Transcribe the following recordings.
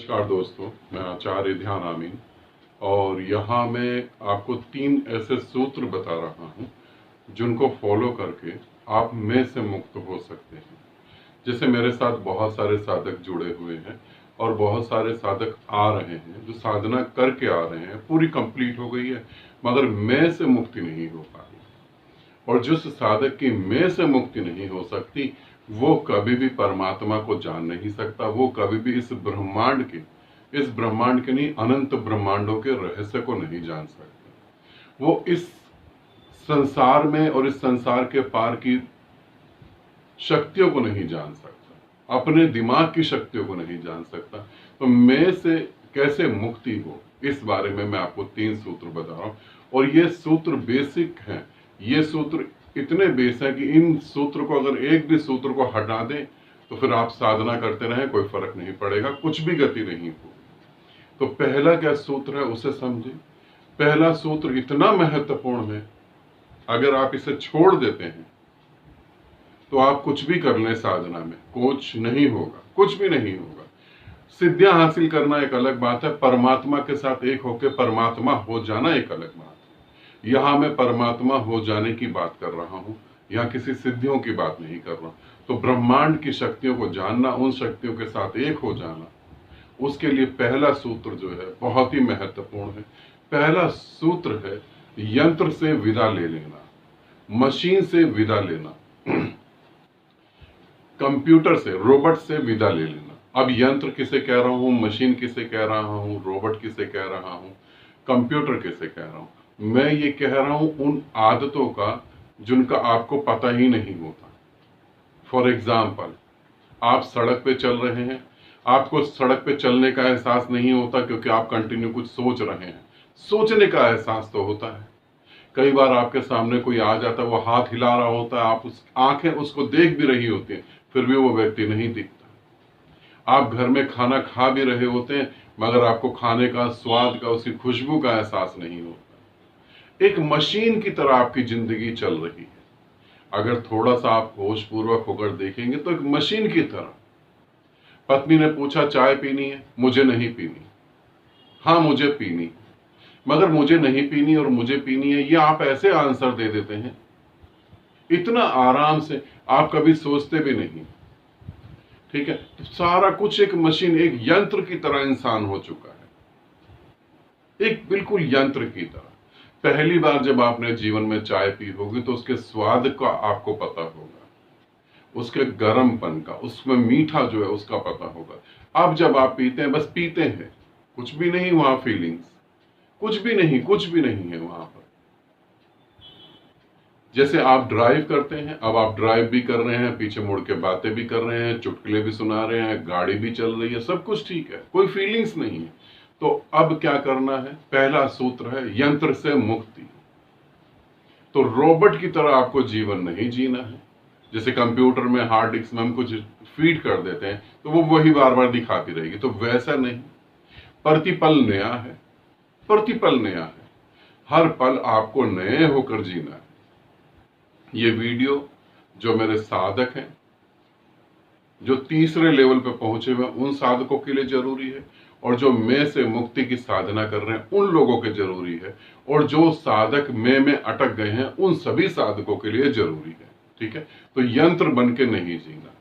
नमस्कार दोस्तों, मैं आचार्य ध्यान आमीन और यहाँ मैं आपको 3 ऐसे सूत्र बता रहा हूँ जिनको फॉलो करके आप में से मुक्त हो सकते हैं। जैसे मेरे साथ बहुत सारे साधक जुड़े हुए हैं और बहुत सारे साधक आ रहे हैं जो साधना करके आ रहे हैं, पूरी कंप्लीट हो गई है मगर मैं से मुक्ति नहीं हो पाई। और जिस साधक की मैं से मुक्ति नहीं हो सकती वो कभी भी परमात्मा को जान नहीं सकता, वो कभी भी इस ब्रह्मांड के नहीं अनंत ब्रह्मांडों के रहस्य को नहीं जान सकता। वो इस संसार में और इस संसार के पार की शक्तियों को नहीं जान सकता, अपने दिमाग की शक्तियों को नहीं जान सकता। तो मैं से कैसे मुक्ति हो, इस बारे में मैं आपको 3 सूत्र बता रहा हूं और ये सूत्र बेसिक हैं। ये सूत्र इतने बेस है कि इन सूत्र को अगर एक भी सूत्र को हटा दें तो फिर आप साधना करते रहें, कोई फर्क नहीं पड़ेगा, कुछ भी गति नहीं होगी। तो पहला क्या सूत्र है उसे समझें। पहला सूत्र इतना महत्वपूर्ण है, अगर आप इसे छोड़ देते हैं तो आप कुछ भी कर लें साधना में कुछ नहीं होगा, कुछ भी नहीं होगा। सिद्धियां हासिल करना एक अलग बात है, परमात्मा के साथ एक होकर परमात्मा हो जाना एक अलग बात है। यहां मैं परमात्मा हो जाने की बात कर रहा हूं, यहां किसी सिद्धियों की बात नहीं कर रहा। तो ब्रह्मांड की शक्तियों को जानना, उन शक्तियों के साथ एक हो जाना, उसके लिए पहला सूत्र जो है बहुत ही महत्वपूर्ण है। पहला सूत्र है यंत्र से विदा ले लेना, मशीन से विदा लेना, कंप्यूटर से, रोबोट से विदा ले लेना। अब यंत्र किसे कह रहा हूं, मशीन किसे कह रहा हूं, रोबोट किसे कह रहा हूं, कंप्यूटर किसे कह रहा हूं? मैं ये कह रहा हूं उन आदतों का जिनका आपको पता ही नहीं होता। फॉर एग्जाम्पल, आप सड़क पे चल रहे हैं, आपको सड़क पे चलने का एहसास नहीं होता क्योंकि आप कंटिन्यू कुछ सोच रहे हैं। सोचने का एहसास तो होता है। कई बार आपके सामने कोई आ जाता है, वो हाथ हिला रहा होता है, आप उस आंखें उसको देख भी रही होती हैं, फिर भी वो व्यक्ति नहीं दिखता। आप घर में खाना खा भी रहे होते हैं मगर आपको खाने का स्वाद का, उसकी खुशबू का एहसास नहीं होता। एक मशीन की तरह आपकी जिंदगी चल रही है। अगर थोड़ा सा आप होशपूर्वक होकर देखेंगे तो एक मशीन की तरह। पत्नी ने पूछा चाय पीनी है, मुझे नहीं पीनी। हाँ मुझे पीनी, मगर मुझे नहीं पीनी और मुझे पीनी है, ये आप ऐसे आंसर दे देते हैं इतना आराम से, आप कभी सोचते भी नहीं। ठीक है, तो सारा कुछ एक मशीन, एक यंत्र की तरह इंसान हो चुका है, एक बिल्कुल यंत्र की तरह। पहली बार जब आपने जीवन में चाय पी होगी तो उसके स्वाद का आपको पता होगा, उसके गर्मपन का, उसमें मीठा जो है उसका पता होगा। अब जब आप पीते हैं, बस पीते हैं, कुछ भी नहीं वहां फीलिंग्स, कुछ भी नहीं, कुछ भी नहीं है वहां पर। जैसे आप ड्राइव करते हैं, अब आप ड्राइव भी कर रहे हैं, पीछे मुड़ के बातें भी कर रहे हैं, चुटकुले भी सुना रहे हैं, गाड़ी भी चल रही है, सब कुछ ठीक है, कोई फीलिंग्स नहीं है। तो अब क्या करना है? पहला सूत्र है यंत्र से मुक्ति। तो रोबोट की तरह आपको जीवन नहीं जीना है। जैसे कंप्यूटर में हार्ड डिस्क में हम कुछ फीड कर देते हैं तो वो वही बार बार दिखाती रहेगी, तो वैसा नहीं। प्रतिपल नया है, प्रतिपल नया है, हर पल आपको नए होकर जीना है। ये वीडियो जो मेरे साधक हैं, जो तीसरे लेवल पे पहुंचे हुए, उन साधकों के लिए जरूरी है, और जो मैं से मुक्ति की साधना कर रहे हैं उन लोगों के जरूरी है, और जो साधक में अटक गए हैं उन सभी साधकों के लिए जरूरी है। ठीक है, तो यंत्र बन के नहीं जीना,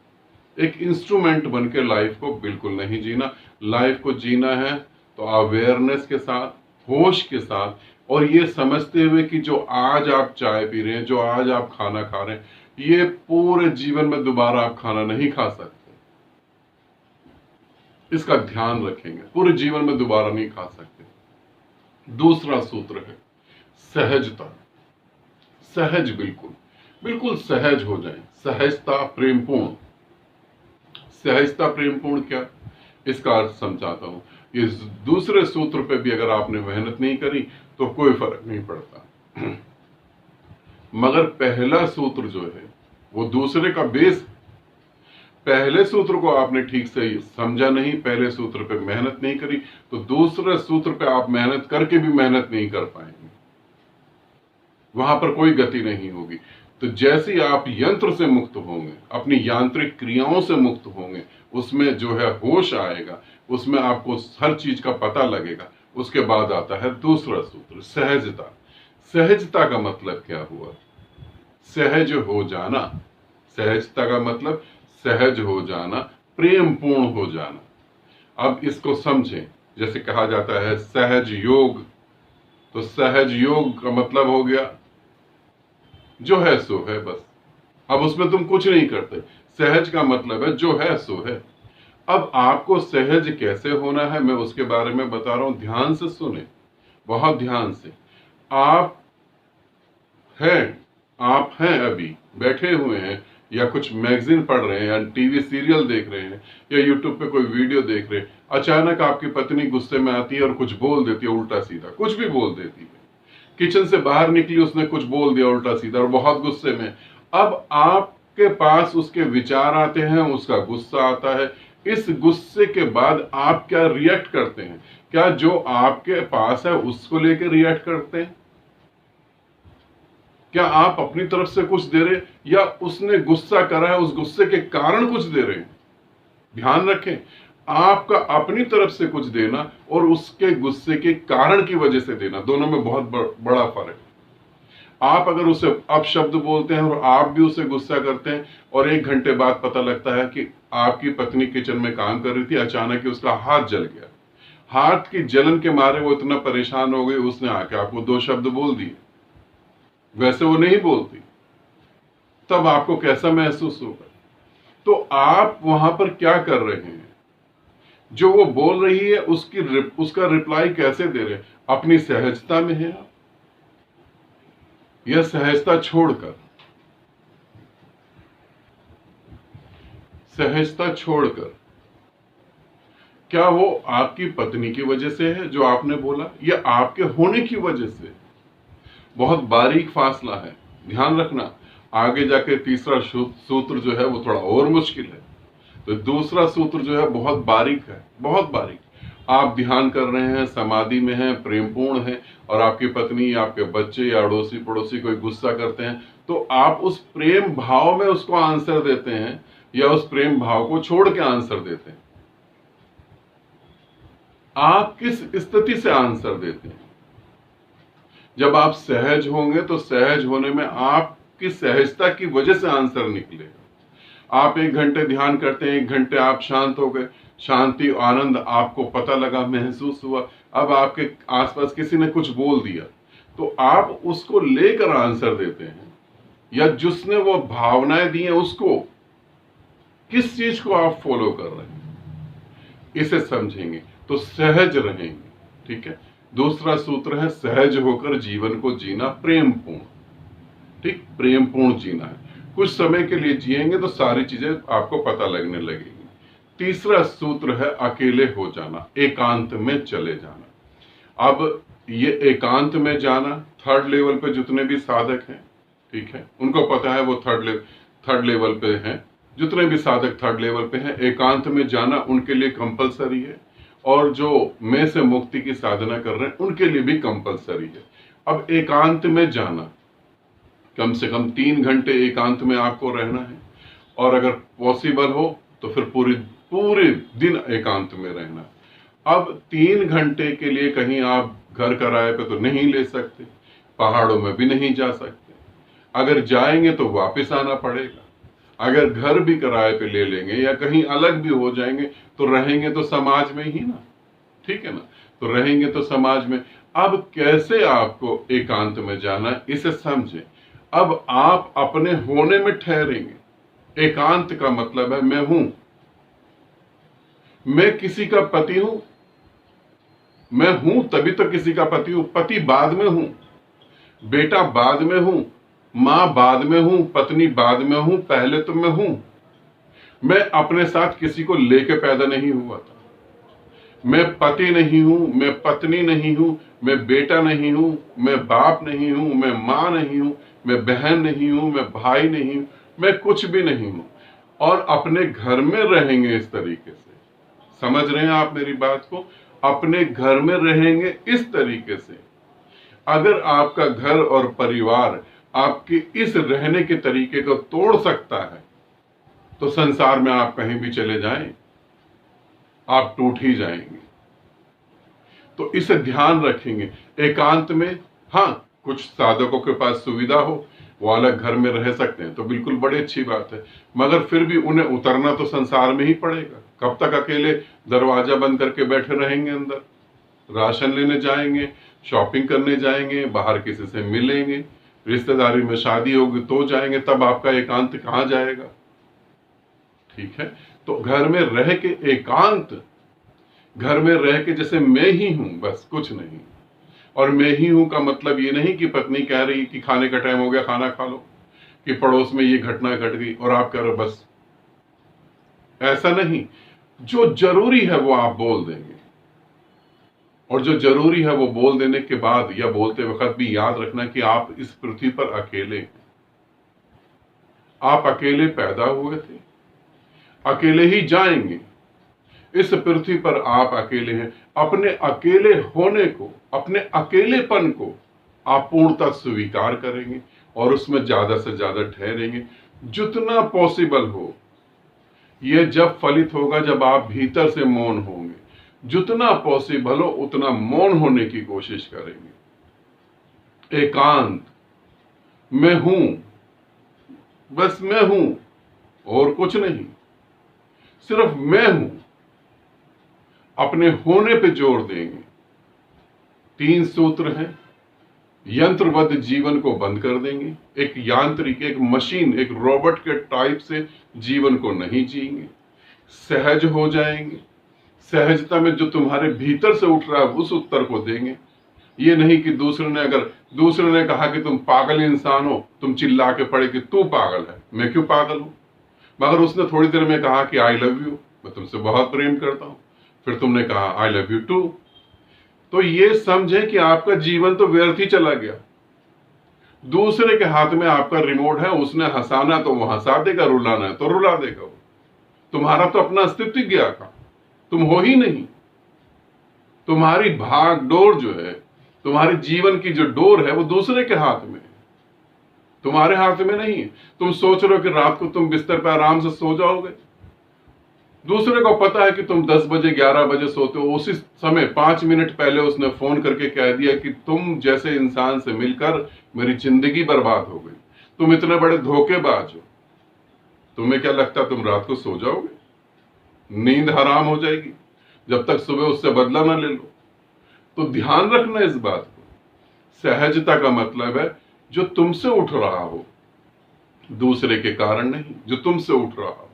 एक इंस्ट्रूमेंट बन के लाइफ को बिल्कुल नहीं जीना। लाइफ को जीना है तो अवेयरनेस के साथ, होश के साथ, और ये समझते हुए कि जो आज आप चाय पी रहे हैं, जो आज आप खाना खा रहे हैं, ये पूरे जीवन में दोबारा आप खाना नहीं खा सकते। इसका ध्यान रखेंगे, पूरे जीवन में दोबारा नहीं खा सकते। दूसरा सूत्र है सहजता। सहज, बिल्कुल बिल्कुल सहज हो जाए, सहजता प्रेमपूर्ण। सहजता प्रेमपूर्ण क्या, इसका अर्थ समझाता हूं। इस दूसरे सूत्र पे भी अगर आपने मेहनत नहीं करी तो कोई फर्क नहीं पड़ता, मगर पहला सूत्र जो है वो दूसरे का बेस। पहले सूत्र को आपने ठीक से समझा नहीं, पहले सूत्र पे मेहनत नहीं करी, तो दूसरे सूत्र पे आप मेहनत करके भी मेहनत नहीं कर पाएंगे, वहां पर कोई गति नहीं होगी। तो जैसे ही आप यंत्र से मुक्त होंगे, अपनी यांत्रिक क्रियाओं से मुक्त होंगे, उसमें जो है होश आएगा, उसमें आपको हर चीज का पता लगेगा। उसके बाद आता है दूसरा सूत्र, सहजता। सहजता का मतलब क्या हुआ? सहज हो जाना। सहजता का मतलब सहज हो जाना, प्रेम पूर्ण हो जाना। अब इसको समझें, जैसे कहा जाता है सहज योग, तो सहज योग का मतलब हो गया जो है सो है, बस। अब उसमें तुम कुछ नहीं करते। सहज का मतलब है जो है सो है। अब आपको सहज कैसे होना है, मैं उसके बारे में बता रहा हूं, ध्यान से सुने, बहुत ध्यान से। आप हैं आप हैं अभी बैठे हुए हैं, या कुछ मैगजीन पढ़ रहे हैं, या टीवी सीरियल देख रहे हैं, या यूट्यूब पे कोई वीडियो देख रहे हैं। अचानक आपकी पत्नी गुस्से में आती है और कुछ बोल देती है उल्टा सीधा, कुछ भी बोल देती है। किचन से बाहर निकली, उसने कुछ बोल दिया उल्टा सीधा और बहुत गुस्से में। अब आपके पास उसके विचार आते हैं, उसका गुस्सा आता है। इस गुस्से के बाद आप क्या रिएक्ट करते हैं? क्या जो आपके पास है उसको लेकर रिएक्ट करते हैं? क्या आप अपनी तरफ से कुछ दे रहे, या उसने गुस्सा करा है उस गुस्से के कारण कुछ दे रहे हैं? ध्यान रखें, आपका अपनी तरफ से कुछ देना और उसके गुस्से के कारण की वजह से देना, दोनों में बहुत बड़ा फर्क है। आप अगर उसे अपशब्द बोलते हैं और आप भी उसे गुस्सा करते हैं, और 1 घंटे बाद पता लगता है कि आपकी पत्नी किचन में काम कर रही थी, अचानक ही उसका हाथ जल गया। हाथ की जलन के मारे वो इतना परेशान हो गई, उसने आके आपको 2 शब्द बोल दिए, वैसे वो नहीं बोलती, तब आपको कैसा महसूस होगा? तो आप वहां पर क्या कर रहे हैं? जो वो बोल रही है उसका रिप्लाई कैसे दे रहे हैं? अपनी सहजता में है आप, या सहजता छोड़कर? सहजता छोड़कर क्या वो आपकी पत्नी की वजह से है जो आपने बोला, या आपके होने की वजह से? बहुत बारीक फासला है, ध्यान रखना। आगे जाके तीसरा सूत्र जो है वो थोड़ा और मुश्किल है। तो दूसरा सूत्र जो है बहुत बारीक है, बहुत बारीक। आप ध्यान कर रहे हैं, समाधि में हैं, प्रेमपूर्ण हैं, और आपकी पत्नी या आपके बच्चे या अड़ोसी पड़ोसी कोई गुस्सा करते हैं, तो आप उस प्रेम भाव में उसको आंसर देते हैं, या उस प्रेम भाव को छोड़ के आंसर देते हैं? आप किस स्थिति से आंसर देते हैं? जब आप सहज होंगे तो सहज होने में आपकी सहजता की वजह से आंसर निकलेगा। आप 1 घंटे ध्यान करते हैं, 1 घंटे आप शांत हो गए, शांति आनंद आपको पता लगा, महसूस हुआ। अब आपके आसपास किसी ने कुछ बोल दिया, तो आप उसको लेकर आंसर देते हैं, या जिसने वो भावनाएं दी हैं उसको? किस चीज को आप फॉलो कर रहे हैं, इसे समझेंगे तो सहज रहेंगे। ठीक है, दूसरा सूत्र है सहज होकर जीवन को जीना प्रेम पूर्ण। ठीक, प्रेम पूर्ण जीना है। कुछ समय के लिए जिएंगे तो सारी चीजें आपको पता लगने लगेगी। तीसरा सूत्र है अकेले हो जाना, एकांत में चले जाना। अब ये एकांत में जाना, 3rd लेवल पे जितने भी साधक हैं, ठीक है, उनको पता है वो 3rd लेवल पे हैं। जितने भी साधक 3rd लेवल पे हैं, एकांत में जाना उनके लिए कंपलसरी है, और जो मैं से मुक्ति की साधना कर रहे हैं उनके लिए भी कंपलसरी है। अब एकांत में जाना, कम से कम 3 घंटे एकांत में आपको रहना है, और अगर पॉसिबल हो तो फिर पूरे दिन एकांत में रहना। अब 3 घंटे के लिए कहीं आप घर किराए पे तो नहीं ले सकते, पहाड़ों में भी नहीं जा सकते। अगर जाएंगे तो वापस आना पड़ेगा। अगर घर भी किराए पे ले लेंगे या कहीं अलग भी हो जाएंगे, तो रहेंगे तो समाज में ही ना, ठीक है ना, तो रहेंगे तो समाज में। अब कैसे आपको एकांत में जाना, इसे समझें। अब आप अपने होने में ठहरेंगे। एकांत का मतलब है मैं हूं, मैं किसी का पति हूं, मैं हूं तभी तो किसी का पति हूं। पति बाद में हूं, बेटा बाद में हूं, मां बाद में हूं, पत्नी बाद में हूं, पहले तो मैं हूं। मैं अपने साथ किसी को लेके पैदा नहीं हुआ था। मैं पति नहीं हूं, मैं पत्नी नहीं हूं, मैं बेटा नहीं हूं, मैं बाप नहीं हूं, मैं मां नहीं हूं, मैं बहन नहीं हूं, मैं भाई नहीं हूं, मैं कुछ भी नहीं हूं। और अपने घर में रहेंगे इस तरीके से। समझ रहे हैं आप मेरी बात को? अपने घर में रहेंगे इस तरीके से। अगर आपका घर और परिवार आपके इस रहने के तरीके को तोड़ सकता है, तो संसार में आप कहीं भी चले जाएं, आप टूट ही जाएंगे। तो इसे ध्यान रखेंगे। एकांत में हाँ, कुछ साधकों के पास सुविधा हो, वो अलग घर में रह सकते हैं तो बिल्कुल बड़ी अच्छी बात है, मगर फिर भी उन्हें उतरना तो संसार में ही पड़ेगा। कब तक अकेले दरवाजा बंद करके बैठे रहेंगे? अंदर राशन लेने जाएंगे, शॉपिंग करने जाएंगे, बाहर किसी से मिलेंगे, रिश्तेदारी में शादी होगी तो जाएंगे, तब आपका एकांत कहाँ जाएगा? ठीक है, तो घर में रह के एकांत, घर में रह के जैसे मैं ही हूं, बस कुछ नहीं। और मैं ही हूं का मतलब ये नहीं कि पत्नी कह रही कि खाने का टाइम हो गया खाना खा लो, कि पड़ोस में ये घटना घट गई और आप कह रहे हो बस, ऐसा नहीं। जो जरूरी है वो आप बोल देंगे, और जो जरूरी है वो बोल देने के बाद या बोलते वक्त भी याद रखना कि आप इस पृथ्वी पर अकेले हैं। आप अकेले पैदा हुए थे, अकेले ही जाएंगे। इस पृथ्वी पर आप अकेले हैं। अपने अकेले होने को, अपने अकेलेपन को आप पूर्णतः स्वीकार करेंगे और उसमें ज्यादा से ज्यादा ठहरेंगे जितना पॉसिबल हो। यह जब फलित होगा जब आप भीतर से मौन होंगे। जितना पॉसिबल हो उतना मौन होने की कोशिश करेंगे। एकांत, मैं हूं, बस मैं हूं और कुछ नहीं, सिर्फ मैं हूं। अपने होने पे जोर देंगे। 3 सूत्र हैं। यंत्रवत जीवन को बंद कर देंगे। एक यांत्रिक, एक मशीन, एक रोबोट के टाइप से जीवन को नहीं जिएंगे। सहज हो जाएंगे। सहजता में जो तुम्हारे भीतर से उठ रहा है उस उत्तर को देंगे। ये नहीं कि दूसरे ने कहा कि तुम पागल इंसान हो, तुम चिल्ला के पड़े कि तू पागल है, मैं क्यों पागल हूं। मगर उसने थोड़ी देर में कहा कि आई लव यू, मैं तुमसे बहुत प्रेम करता हूं, फिर तुमने कहा आई लव यू टू। तो ये समझे कि आपका जीवन तो व्यर्थ ही चला गया। दूसरे के हाथ में आपका रिमोट है, उसने हंसाना तो वो हंसा देगा, रुलाना है तो रुला देगा। वो तुम्हारा तो अपना अस्तित्व गया का, तुम हो ही नहीं। तुम्हारी भाग डोर जो है, तुम्हारे जीवन की जो डोर है वो दूसरे के हाथ में है, तुम्हारे हाथ में नहीं है। तुम सोच रहे हो कि रात को तुम बिस्तर पर आराम से सो जाओगे। दूसरे को पता है कि तुम 10 बजे 11 बजे सोते हो, उसी समय 5 मिनट पहले उसने फोन करके कह दिया कि तुम जैसे इंसान से मिलकर मेरी जिंदगी बर्बाद हो गई, तुम इतने बड़े धोखेबाज हो। तुम्हें क्या लगता तुम रात को सो जाओगे? नींद हराम हो जाएगी जब तक सुबह उससे बदला ना ले लो। तो ध्यान रखना इस बात को। सहजता का मतलब है जो तुमसे उठ रहा हो, दूसरे के कारण नहीं, जो तुमसे उठ रहा हो।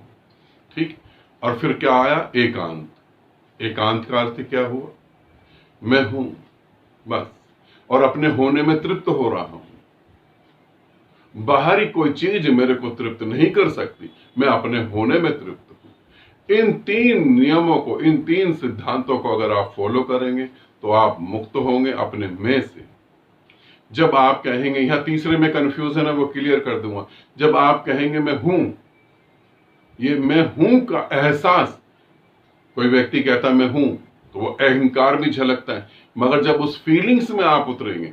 ठीक। और फिर क्या आया? एकांत। एकांत का अर्थ क्या हुआ? मैं हूं, बस, और अपने होने में तृप्त हो रहा हूं। बाहरी कोई चीज मेरे को तृप्त नहीं कर सकती, मैं अपने होने में तृप्त हूं। इन 3 नियमों को, इन 3 सिद्धांतों को अगर आप फॉलो करेंगे तो आप मुक्त होंगे अपने मैं से। जब आप कहेंगे, यहां तीसरे में कंफ्यूजन है वो क्लियर कर दूंगा। जब आप कहेंगे मैं हूं, ये मैं हूं का एहसास, कोई व्यक्ति कहता मैं हूं तो वो अहंकार भी झलकता है, मगर जब उस फीलिंग्स में आप उतरेंगे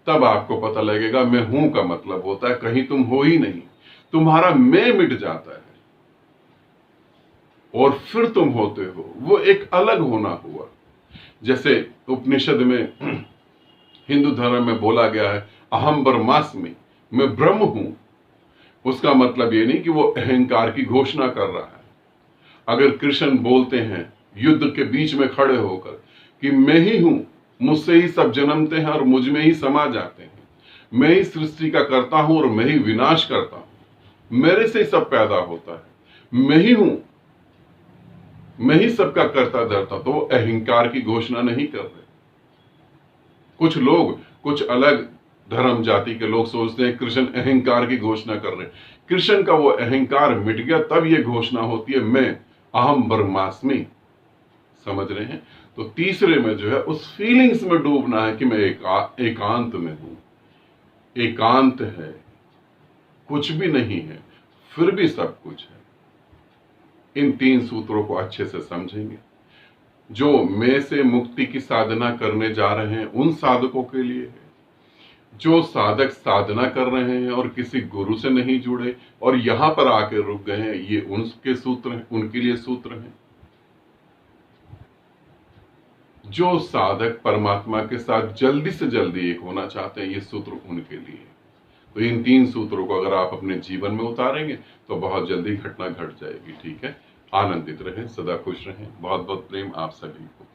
तब आपको पता लगेगा मैं हूं का मतलब होता है कहीं तुम हो ही नहीं, तुम्हारा मैं मिट जाता है और फिर तुम होते हो। वो एक अलग होना हुआ। जैसे उपनिषद में हिंदू धर्म में बोला गया है अहम ब्रह्मास्मि, मैं ब्रह्म हूं। उसका मतलब ये नहीं कि वो अहंकार की घोषणा कर रहा है। अगर कृष्ण बोलते हैं युद्ध के बीच में खड़े होकर कि मैं ही हूं, मुझसे ही सब जन्मते हैं और मुझ में ही समा जाते हैं, मैं ही सृष्टि का करता हूं और मैं ही विनाश करता हूं, मेरे से ही सब पैदा होता है, मैं ही हूं, मैं ही सबका करता धरता, तो वो अहंकार की घोषणा नहीं कर रहे। कुछ लोग, कुछ अलग धर्म जाति के लोग सोचते हैं कृष्ण अहंकार की घोषणा कर रहे हैं। कृष्ण का वो अहंकार मिट गया तब ये घोषणा होती है मैं अहम ब्रह्मास्मि। समझ रहे हैं? तो तीसरे में जो है उस फीलिंग्स में डूबना है कि मैं एकांत में हूं। एकांत है, कुछ भी नहीं है, फिर भी सब कुछ है। इन 3 सूत्रों को अच्छे से समझेंगे। जो मैं से मुक्ति की साधना करने जा रहे हैं उन साधकों के लिए है। जो साधक साधना कर रहे हैं और किसी गुरु से नहीं जुड़े और यहां पर आके रुक गए हैं, ये उनके सूत्र हैं, उनके लिए सूत्र हैं। जो साधक परमात्मा के साथ जल्दी से जल्दी एक होना चाहते हैं, ये सूत्र उनके लिए है। तो इन 3 सूत्रों को अगर आप अपने जीवन में उतारेंगे तो बहुत जल्दी घटना घट जाएगी। ठीक है, आनंदित रहें, सदा खुश रहें। बहुत बहुत प्रेम आप सभी को।